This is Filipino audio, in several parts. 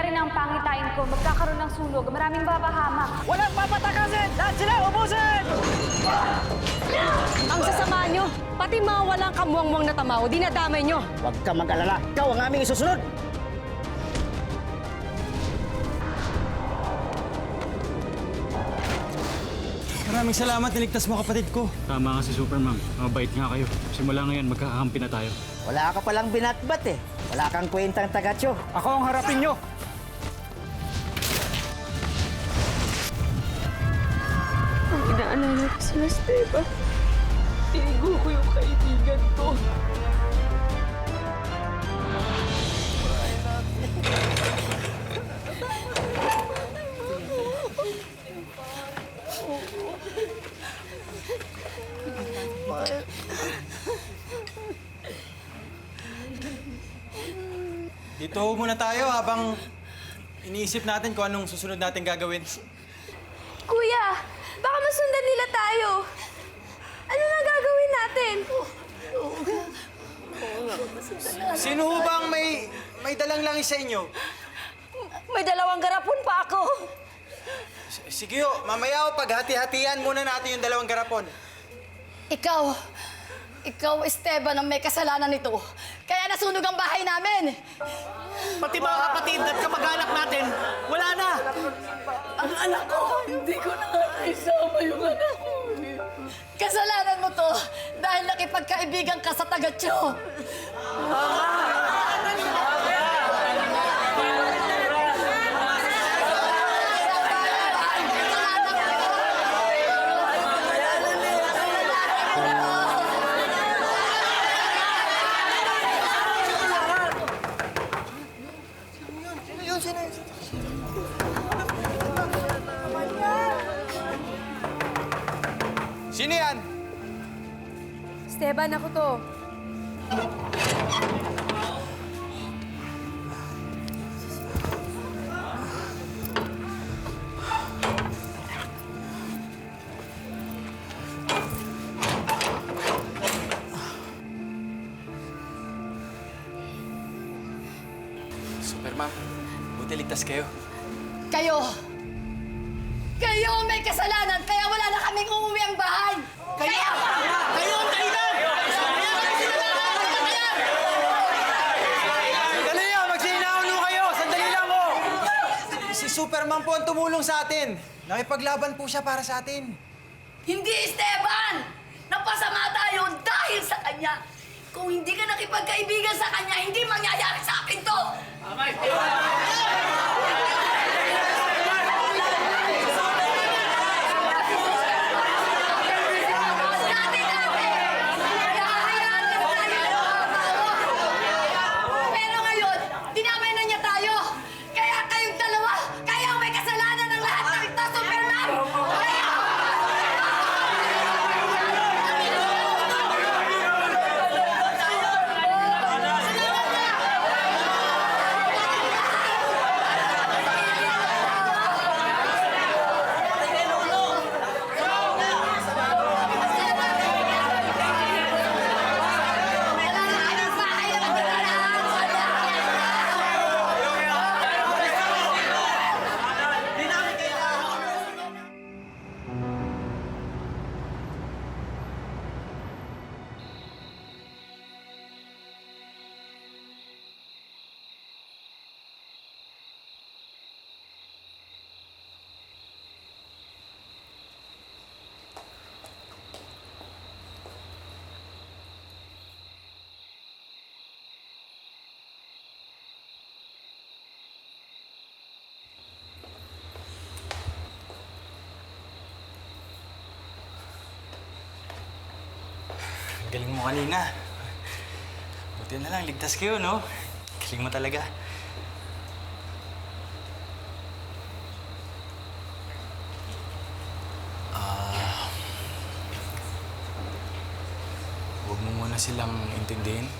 mangyayari na ang pangitain ko, magkakaroon ng sunog, maraming babahamak. Walang papatakasin! Lahat sila ubusin! Ang sasama nyo, pati mga walang kamuwang-muwang na tamaw, dinadamay nyo. Huwag ka mag-alala. Ikaw ang aming isusunod! Maraming salamat, niligtas mo kapatid ko. Tama nga si Superman. Mabait nga kayo. Simula ngayon, magkakakampi na tayo. Wala ka palang binatbat eh. Wala kang kwentang tagatyo. Ako ang harapin nyo. Ang inaalala ko si Esteban. Tinigo ko yung kaibigan ko. Dito muna tayo habang iniisip natin kung anong susunod natin gagawin. Kuya, baka masundan nila tayo. Ano na gagawin natin? Sino ho bang may dalang langis sa inyo? May 2 garapon pa ako. Sige ho, mamaya ho, paghati-hatian muna natin yung 2 garapon. Ikaw, Esteban, ang may kasalanan nito. Kaya nasunog ang bahay namin. Pati mga kapatid at kamag-anak natin, wala na! Ang anak ko, hindi ko na isama yung anak ko. Kasalanan mo to dahil nakipagkaibigan ka sa tagatyo. Sino yan? Esteban, ako to. Superman, buti ligtas kayo. Kayo ang may kasalanan, kaya wala na kaming umuwi ang bahay. Kayo ang kailan! Sandali lang, magsinaulo kayo! Sandali lang ho! Si Superman po ang tumulong sa atin. Nakipaglaban po siya para sa atin. Hindi, Esteban! Napasama tayo dahil sa kanya. Kung hindi ka nakipagkaibigan sa kanya, hindi mangyayari sa akin to! Pero ngayon, dinamay na niya tayo. Kaya kayong dalawa, kayo ang may kasalanan ng lahat ng ito, Superman! Galing mo kanina. Buti na lang, ligtas kayo, no? Galing mo talaga. Huwag mo muna silang intindihin.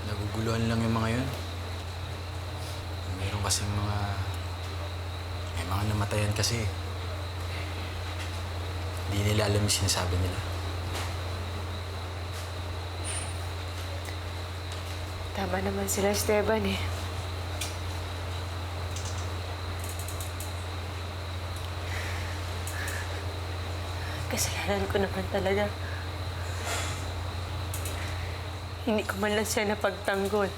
Naguguluhan lang yung mga yun. Meron kasing may mga namatayan kasi. Hindi nila alam yung sinasabi nila. Tama naman sila, Esteban eh. Kasalanan ko naman talaga. Hindi ko man lang siya napagtanggol.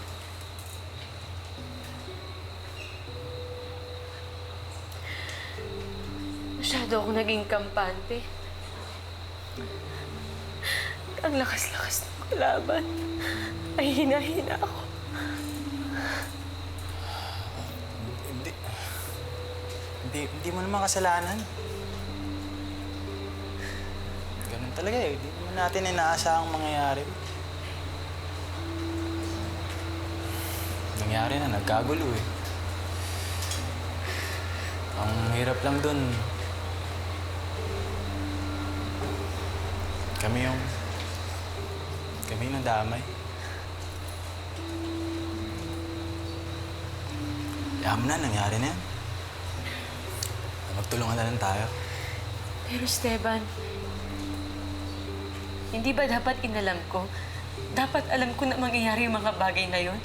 Masyado ako naging kampante. Ang lakas-lakas ng kalaban. Ay hina-hina ako. Hindi mo naman kasalanan. Ganun talaga eh. Hindi naman natin inaasahang mangyayari. Nangyari na, nagkagulo eh. Ang hirap lang dun. Kami yung nadamay. Yaman na, nangyari na yan. Magtulungan na lang tayo. Pero Esteban, hindi ba dapat inalam ko? Dapat alam ko na mangyayari yung mga bagay na yon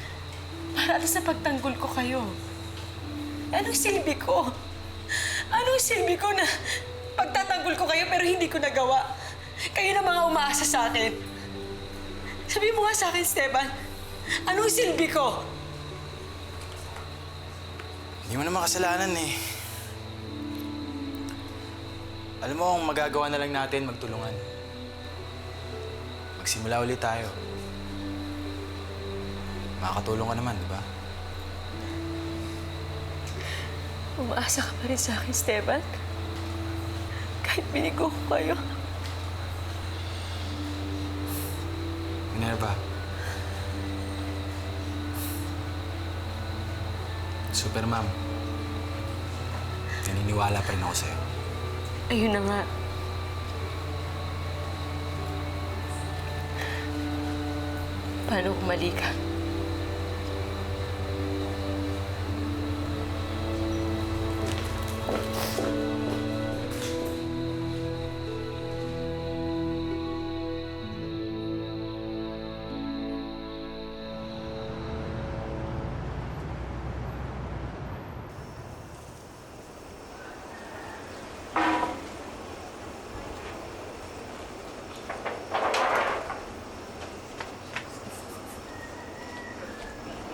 para alas sa pagtanggol ko kayo. Anong silbi ko? Anong silbi ko na pagtatanggol ko kayo pero hindi ko nagawa? Kayo na mga umaasa sa akin. Sabi mo nga sa akin, Esteban, anong silbi ko? Hindi mo naman kasalanan eh. Alam mo, ang magagawa na lang natin, magtulungan. Magsimula ulit tayo. Makakatulong ka naman, di ba? Umaasa ka pa rin sa akin, Esteban. Kahit binigo ko kayo. Minerva. Super Ma'am. Naniniwala pa rin ako sa'yo. Ayun na nga. Paano kung mali ka?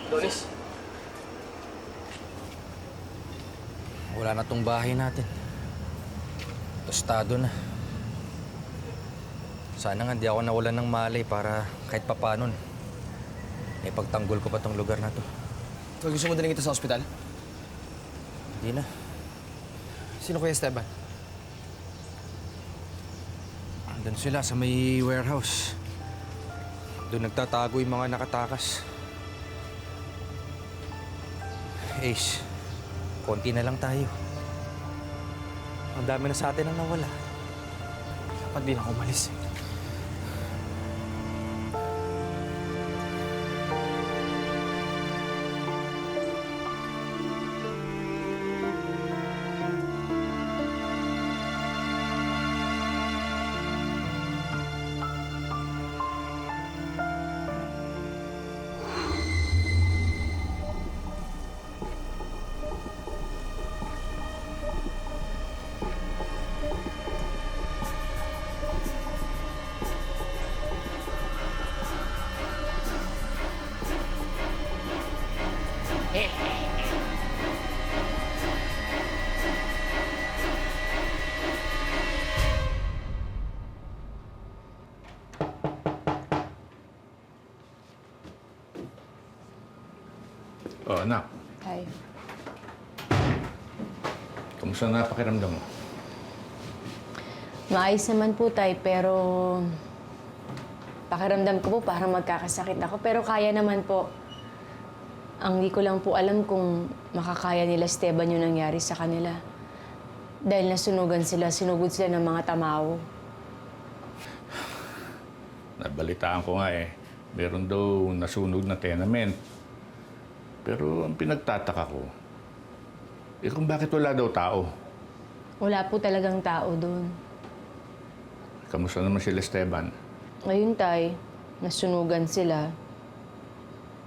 Doris. Wala na tong bahay natin. Tostado na. Sana nga di ako nawalan ng malay para kahit papanon. May pagtanggol ko pa tong lugar na to. So, gusto mo daling ito sa ospital? Hindi na. Sino Kuya Esteban? Andun sila sa may warehouse. Doon nagtatago yung mga nakatakas. Ace, konti na lang tayo. Ang dami na sa atin ang nawala. Dapat din ako umalis. Oh, anak. Tay. Kamusta na pakiramdam mo? Maayos naman po, Tay, pero pakiramdam ko po parang magkakasakit ako. Pero kaya naman po. Ang di ko lang po alam kung makakaya nila Esteban yung nangyari sa kanila. Dahil nasunugan sila, sinugod sila ng mga tamaw. Nabalitaan ko nga eh. Meron daw nasunog na tenement. Pero ang pinagtataka ko, kung bakit wala daw tao? Wala po talagang tao doon. Kamusta naman sila Esteban? Ngayon, Tay, nasunugan sila.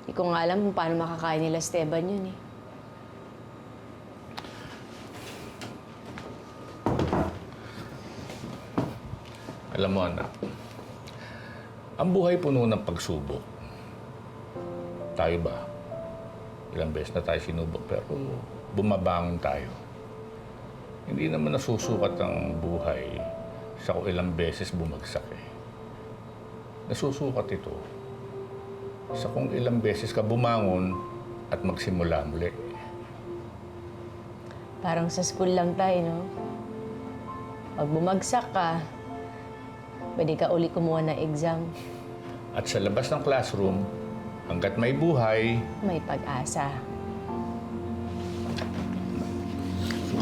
Hindi ko nga alam kung paano makakaya nila Esteban yun eh. Alam mo, anak, ang buhay puno ng pagsubok. Tayo ba? Ilang beses na tayo sinubok pero bumabangon tayo. Hindi naman nasusukat ang buhay sa kung ilang beses bumagsak eh. Nasusukat ito sa kung ilang beses ka bumangon at magsimula muli. Parang sa school lang tayo, no? Pag bumagsak ka, pwede ka uli kumuha ng exam. At sa labas ng classroom, hanggat may buhay, May pag-asa.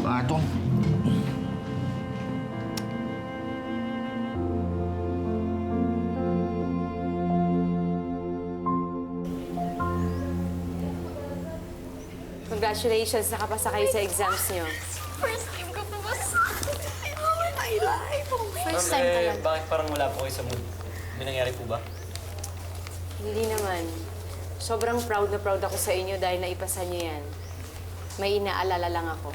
sukatong. Congratulations, nakapasa kayo sa exams niyo. First time ko pumasa. Oh my life. First time ka lang. bakit parang wala po kayo sa mood? May nangyari po ba? Hindi naman. Sobrang proud na proud ako sa inyo dahil naipasa niyo yan. May inaalala lang ako.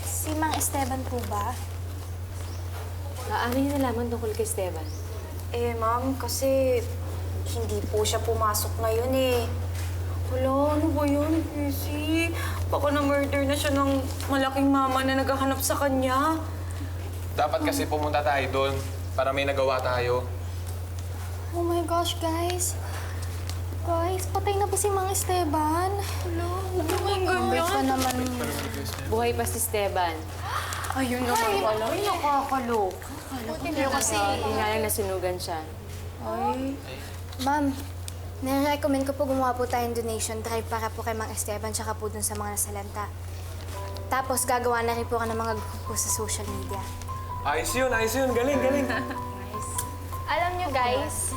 Si Mang Esteban po ba? Ano yung nalaman tungkol kay Esteban? Ma'am, kasi hindi po siya pumasok ngayon eh. Wala, ano ba yun, Casey? Baka na-murder na siya ng malaking mama na naghahanap sa kanya. Dapat kasi pumunta tayo doon para may nagawa tayo. Oh my gosh, guys. Guys, patay na po si Mang Esteban. Hello. Ganyan. Pa naman. Buhay pa si Esteban. Ayun naman pala. Ay, nakakaloka. Pero kasi... Yung nga lang nasunugan siya. Ma'am, nare-recommend ko po gumawa po tayong donation drive para po kay Mang Esteban tsaka po dun sa mga nasalanta. Tapos gagawa na rin po ka ng mga group po sa social media. Ayos yun. Galing. Alam nyo guys,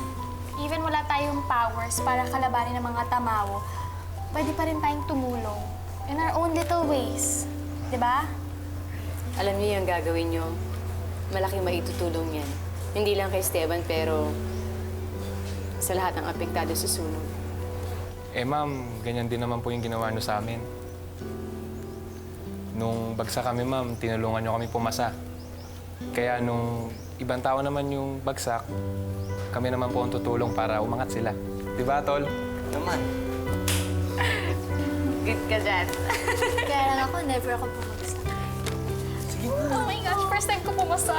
even wala tayong powers para kalabanin ng mga tamawo, pwede pa rin tayong tumulong in our own little ways. Diba? Alam niyo yung gagawin niyo, malaking maitutulong yan. Hindi lang kay Esteban, pero sa lahat ng apektado sa sunog. Ma'am, ganyan din naman po yung ginawa nyo sa amin. Nung bagsak kami, ma'am, tinulungan nyo kami pumasa. Kaya nung ibang tao naman yung bagsak, kami naman po ang tutulong para umangat sila. Diba, Tol? Naman. Good ka dyan. Kaya lang ako, never ako pumagsak. Oh my gosh, first time ko pumasa.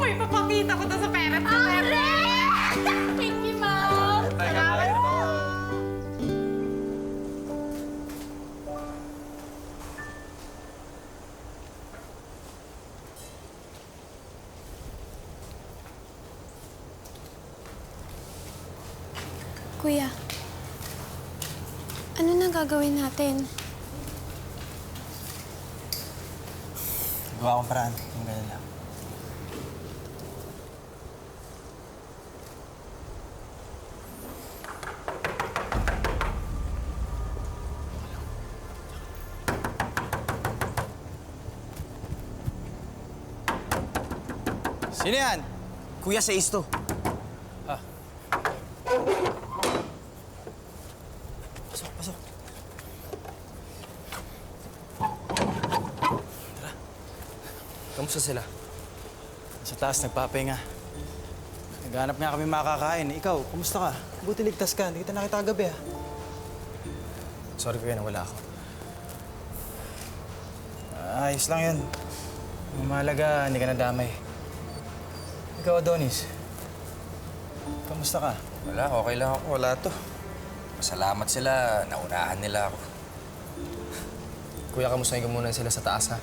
May papakita ko to sa parents ko. Thank you, Mom. Salamat po. Kuya, ano na gagawin natin? Gawa akong paraan. Yung ganyan lang. Sino yan? Kuya, sa isto. Pasok. Kamusta sila? Sa taas, nagpapahinga. Naghanap nga kami makakain. Ikaw, kumusta ka? Buti ligtas ka. Hindi kita nakita kagabi, ha? Sorry kuya, nawala ako. Ayos lang yun. Ang mahalaga, hindi ka nadamay. Ikaw, Adonis. Kamusta ka? Wala, okay lang ako. Wala to. Masalamat sila. Naunahan nila ako. Kuya, kamustahin ko muna sila sa taas, ha?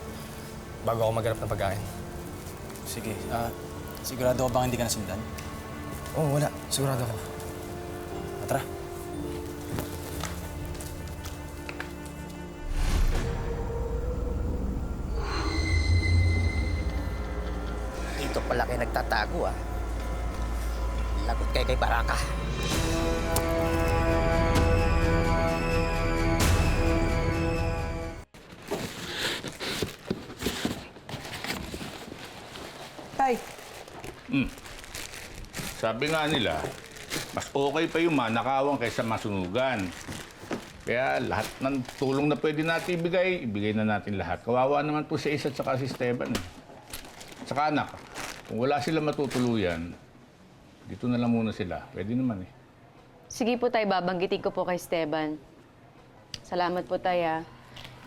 Bago ako maghanap ng pagkain. Sige. Sigurado ka bang hindi ka nasundan? Oo, wala. Sigurado ako. Tara. Dito pala kayo nagtatago, ah. Lagot kayo kay Baraka. Tay! Sabi nga nila, mas okay pa yung manakawan kaysa masunugan. Kaya lahat ng tulong na pwede natin ibigay, ibigay na natin lahat. Kawawa naman po si Ace at saka si Esteban. Saka anak, kung wala sila matutuluyan, dito na lang muna sila. Pwede naman eh. Sige po tay, babanggitin ko po kay Esteban. Salamat po tay, ah.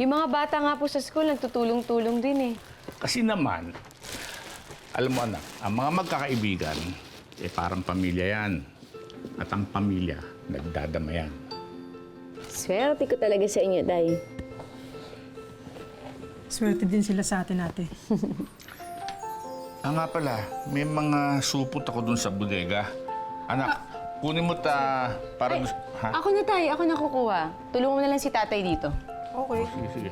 Yung mga bata nga po sa school, nagtutulong-tulong din eh. Kasi naman, alam mo anak, ang mga magkakaibigan, parang pamilya yan. At ang pamilya, nagdadamayan. Swerte ko talaga sa inyo, tay. Swerte din sila sa atin, ate. Nga pala, may mga supot ako dun sa bodega. Anak, kunin mo para... Ha? Ako na tay, ako na kukuha. Tulungan mo na lang si tatay dito. Okay. Sige, sige.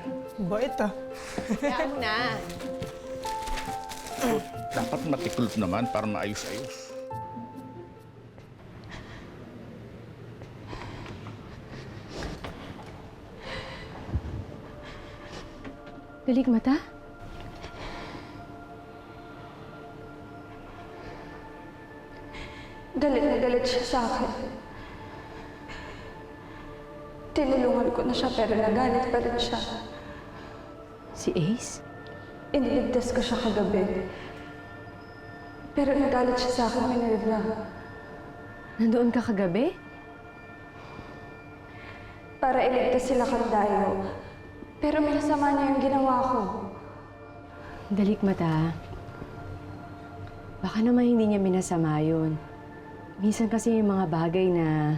Bait ah. Kaya mo na. Dapat matikulot naman para maayos-ayos. Dalik mata? Galit na galit siya sa akin. Tinulungan ko na siya pero nagalit pa rin siya. Si Ace? Iniligtas ko siya kagabi. Pero nagalit siya sa akin, Minerva. Nandoon ka kagabi? Para iligtas sila Kandayo. Pero minasama niya yung ginawa ko. Dalik mata. Baka naman hindi niya minasama yun. Minsan kasi yung mga bagay na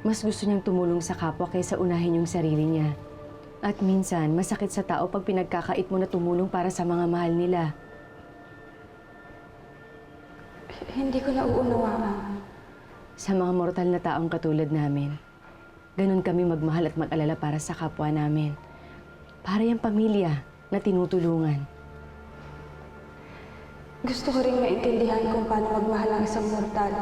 mas gusto niyang tumulong sa kapwa kaysa unahin yung sarili niya. At minsan, masakit sa tao pag pinagkakait mo na tumulong para sa mga mahal nila. Hindi ko nauunawaan. Sa mga mortal na taong katulad namin, ganun kami magmahal at mag-alala para sa kapwa namin. Para yung pamilya na tinutulungan. Gusto ko rin maintindihan kung paano magmahal ang isang mortal.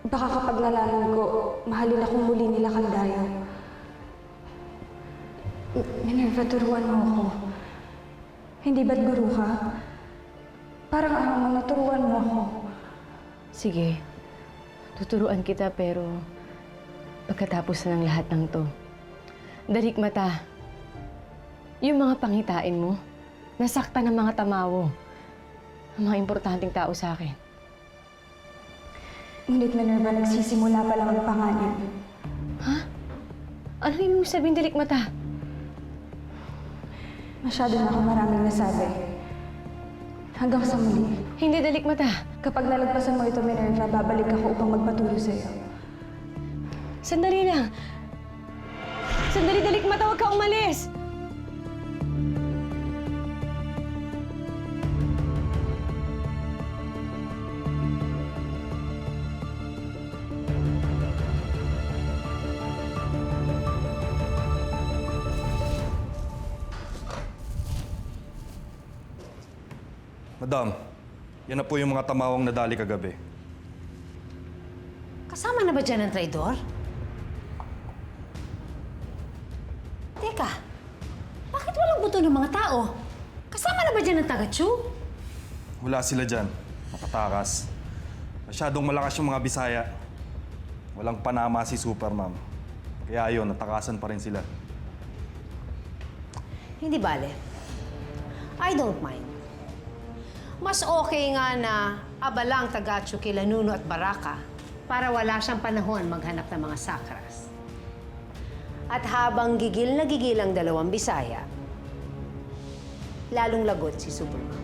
Baka kapag nalaman ko, mahalin akong muli nila Kandayo. Minerva, turuan mo ako. Hindi ba't guru ka? Parang ano mo, naturuan mo ako. Sige, tuturuan kita pero pagkatapos na ng lahat ng to. Dalik mata, yung mga pangitain mo, nasaktan ng mga tamawo, ang mga importanteng tao sa akin. Ngunit Minerva, nagsisimula pa lang ang panganib. Ha? Ano ibig sabihin, Dalik mata? Masyado na ako maraming nasabi. Hanggang sa muli. Hindi, Dalik mata. Kapag nalagpasan mo ito, Minerva, babalik ako upang magpatuloy sa iyo. Sandali lang. Sandali, Dalik mata, huwag ka umalis! Madam, yan na po yung mga tamawang nadali kagabi. Kasama na ba dyan ang traidor? Teka, bakit walang buto ng mga tao? Kasama na ba dyan ang taga-Chu? Wala sila dyan. Makatakas. Masyadong malakas yung mga Bisaya. Walang panama si Supermam. Kaya ayun, natakasan pa rin sila. Hindi bale. I don't mind. Mas okay nga na abala ang taga-Chu kila Nuno at Baraka para wala siyang panahon maghanap ng mga sakras. At habang gigil na gigil ang dalawang Bisaya, lalong lagot si Superman.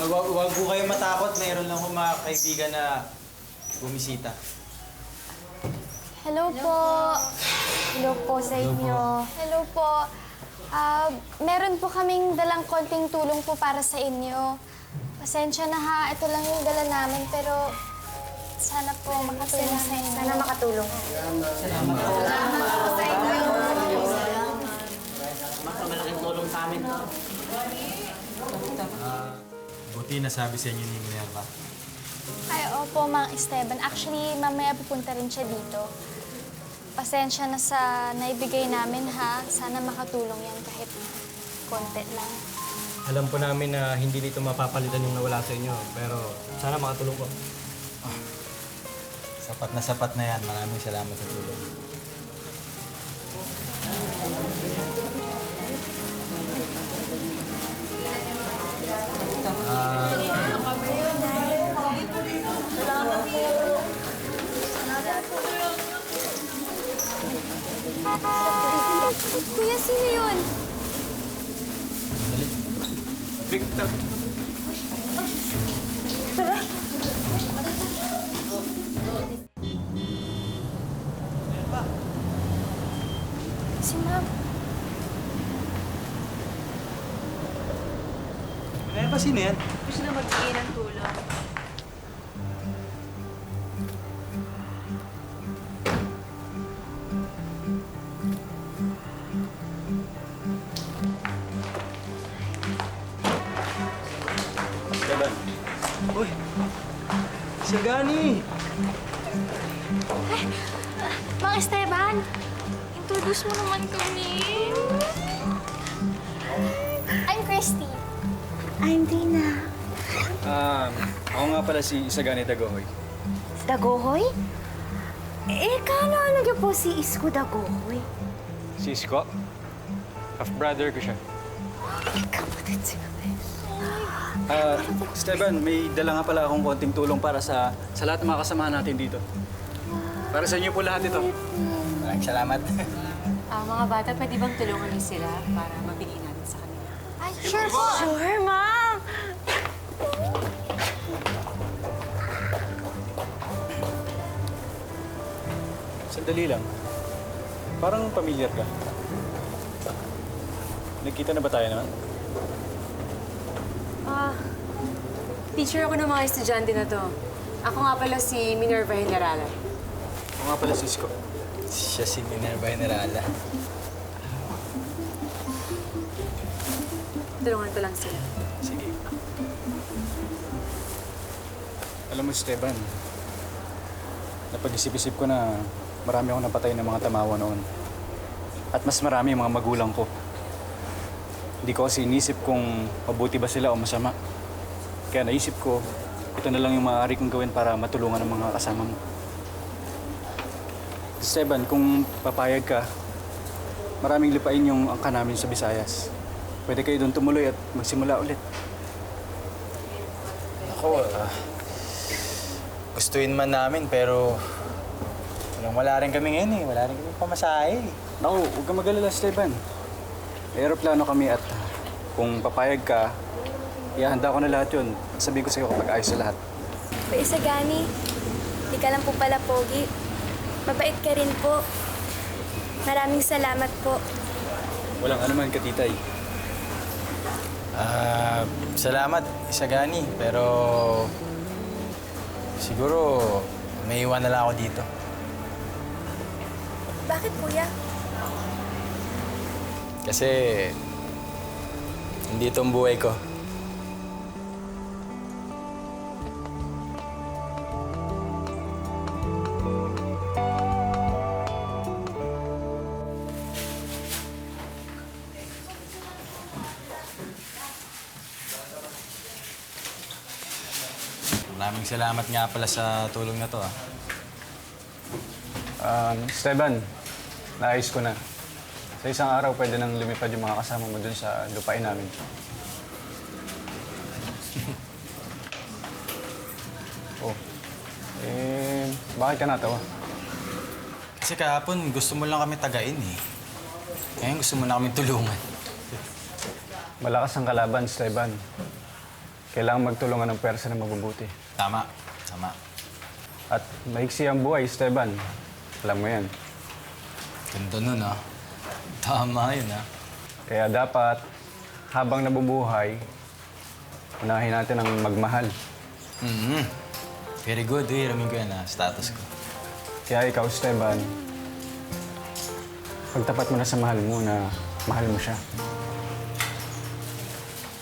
Huwag po kayo matakot. Mayroon lang akong mga kaibigan na bumisita. Hello po. Hello po sa inyo. Hello po. Meron po kaming dalang konting tulong po para sa inyo. Pasensya na ha, ito lang yung dala namin pero sana po makatulong sa inyo. Sana makatulong. Salamat po. Salamat po sa inyo. Malaking tulong sa amin to. Buti nasabi sa inyo ni Minerva. Ay, opo, Mang Esteban. Actually, mamaya pupunta rin siya dito. Pasensya na sa naibigay namin, ha? Sana makatulong yan kahit konti lang. Alam po namin na hindi dito mapapalitan yung nawala sa inyo, pero sana makatulong ko. Sapat na yan. Maraming salamat sa tulong. Kuya, sino yun? Victor. Si Ma'am. Ano ba, sino yan? Gusto na magbigay ng tulong. Esteban. Uy! Si Gani! Mang Esteban, introduce mo naman kami. I'm Christy. I'm Dina. Ako nga pala si Isagani Dagohoy. Dagohoy? Kano niyo po si Isko Dagohoy? Si Isko? Half-brother ko siya. Kapatid siya. Esteban, may dala nga pala akong konting tulong para sa lahat ng mga kasamahan natin dito. Para sa inyo po lahat ito. Maraming salamat. Mga bata, pwede bang tulungan niyo sila para mabigay natin sa kanila? Ay, sure po. Sure, Ma'am. Sandali lang. Parang pamilyar ka. Nagkita na ba tayo naman? Teacher ako ng mga estudyante na to. Ako nga pala si Minerva Generala. Ako nga pala si Isko. Siya si Minerva Generala. Tulungan ko lang sila. Sige. Alam mo, Esteban, napag-isip-isip ko na marami akong napatay ng mga tamawa noon. At mas marami yung mga magulang ko. Hindi ko kasi inisip kung mabuti ba sila o masama. Kaya naisip ko, ito na lang yung maaari kong gawin para matulungan ang mga kasama mo. Esteban, kung papayag ka, maraming lupain yung angka namin sa Visayas. Pwede kayo doon tumuloy at magsimula ulit. Ako, gustuin man namin pero wala rin kami ngayon eh. Wala rin kami pamasahe. Naku, huwag kang mag-alala, Esteban. May aeroplano kami at kung papayag ka, ihahanda ko na lahat yun. Sabihin ko sa'yo kapag ayos na lahat. Kuya Isagani, di ka lang po pala pogi. Mabait ka rin po. Maraming salamat po. Walang anuman, Katitay. Salamat, Isagani. Pero siguro may iwan na lang ako dito. Bakit, kuya? Kasi hindi ito ang buhay ko. Maraming salamat nga pala sa tulong na to, ah. Esteban, naayos ko na. Sa isang araw, pwede nang lumipad yung mga kasama mo dun sa lupain namin. Bakit ka natawa? Kasi kahapon gusto mo lang kami tagain, eh. Ngayon gusto mo na kami tulungan. Malakas ang kalaban, Esteban. Kailangan magtulungan ng pwersa na mabubuti. Tama. Tama. At maiksi ang buhay, Esteban. Alam mo yan. Ganda nun, ah. Tama yun, ah. Kaya dapat, habang nabubuhay, unahin natin ang magmahal. Very good, eh. Ramin ko yan, ah. Status ko. Kaya ikaw, Esteban, pagtapat mo na sa mahal mo na mahal mo siya.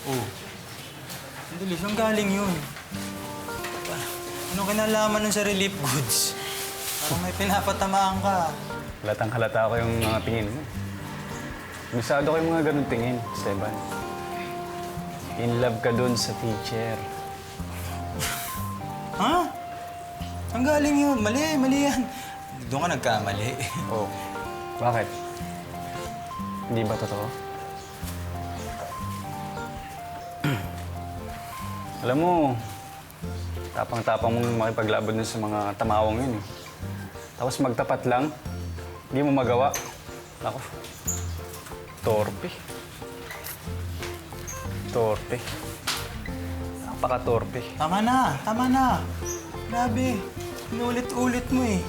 Oh. Sandali, saan galing yun? Anong kinalaman nun sa relief goods? Parang may pinapatamaan ka. Halatang-halata ko yung mga tingin mo. Bisado ko yung mga ganun tingin, Esteban. In love ka dun sa teacher. Ha? Ang galing yun. Mali yan. Doon ka nagkamali. Oh, bakit? Hindi ba totoo? Alam mo, tapang-tapang mong makipaglaban dun sa mga tamawang yun eh. Tapos magtapat lang, hindi mo magawa. Ako, torpe. Torpe. Napaka-torpe. Tama na. Grabe. Inulit-ulit mo eh.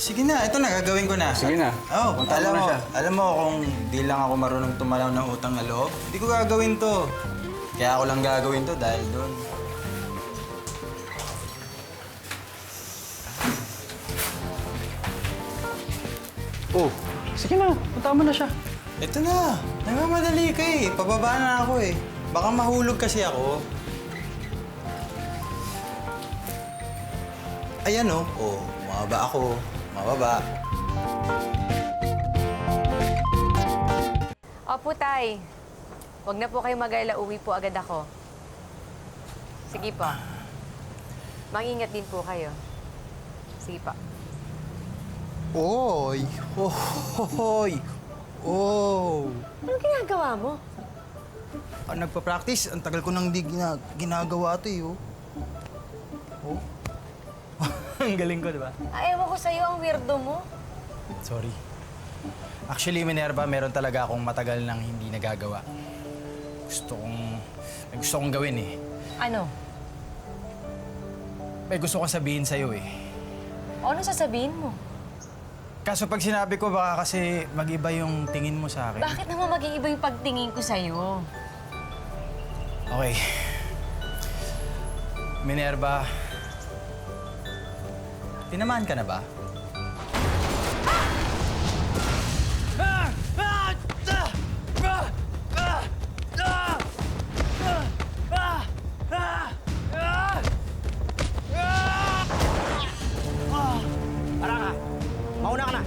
Sige na, ito na, gagawin ko na. Sige na. Oh, Punta mo na siya. alam mo kung di lang ako marunong tumalaw ng utang na loob, hindi ko gagawin to. Kaya ako lang gagawin to dahil doon. Oh, sige na. Punta mo na siya. Ito na, nagmamadali ka eh. Pababa na ako eh. Baka mahulog kasi ako. Ayan oh. Oh, mababa ako. Mababa. Opo, Tay. Huwag na po kayo mag-alala. Uwi po agad ako. Sige po. Mangingat din po kayo. Sige po. Oy! Oy! Oh! Anong ginagawa mo? Nagpa-practice. Ang tagal ko nang di ginagawa ito eh. Oh. Oh. Ang galing ko, di ba? Ewan ko sa'yo, ang weirdo mo. Sorry. Actually, Minerva, meron talaga akong matagal nang hindi nagagawa. May gusto kong gawin eh. Ano? May gusto kong sabihin sa'yo eh. O ano sasabihin mo? Kaso pag sinabi ko, baka kasi mag-iba yung tingin mo sa akin. Bakit naman maging iba yung pagtingin ko sa'yo? Okay. Minerva, tinamaan ka na ba? Baraka, mauna ka na.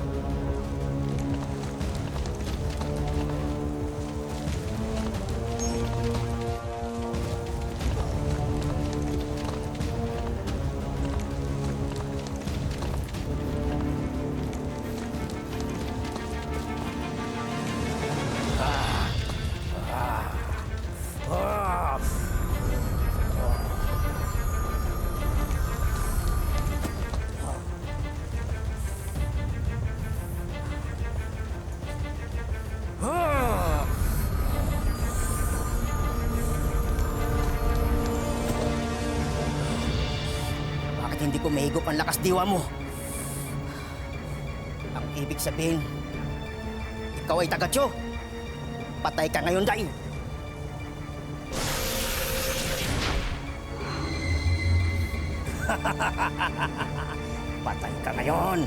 Bakit hindi ko mahigop ang lakas diwa mo? Ang ibig sabihin, ikaw ay taga-Tiyo. Patay ka ngayon dahil. Patay ka ngayon.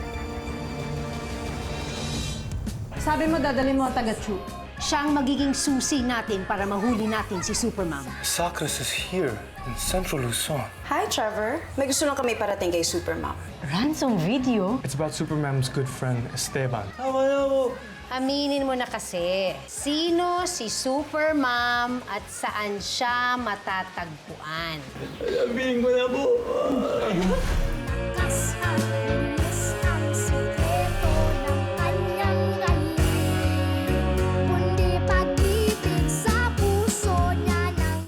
Sabi mo, dadalhin mo ang taga-Chu. Siya ang magiging susi natin para mahuli natin si Supermom. Sacras is here in Central Luzon. Hi, Trevor. May gusto lang kami parating kay Supermom. Ransom video? It's about Supermom's good friend, Esteban. Aminin mo na kasi, sino si Supermom at saan siya matatagpuan? Sabihin ko na po.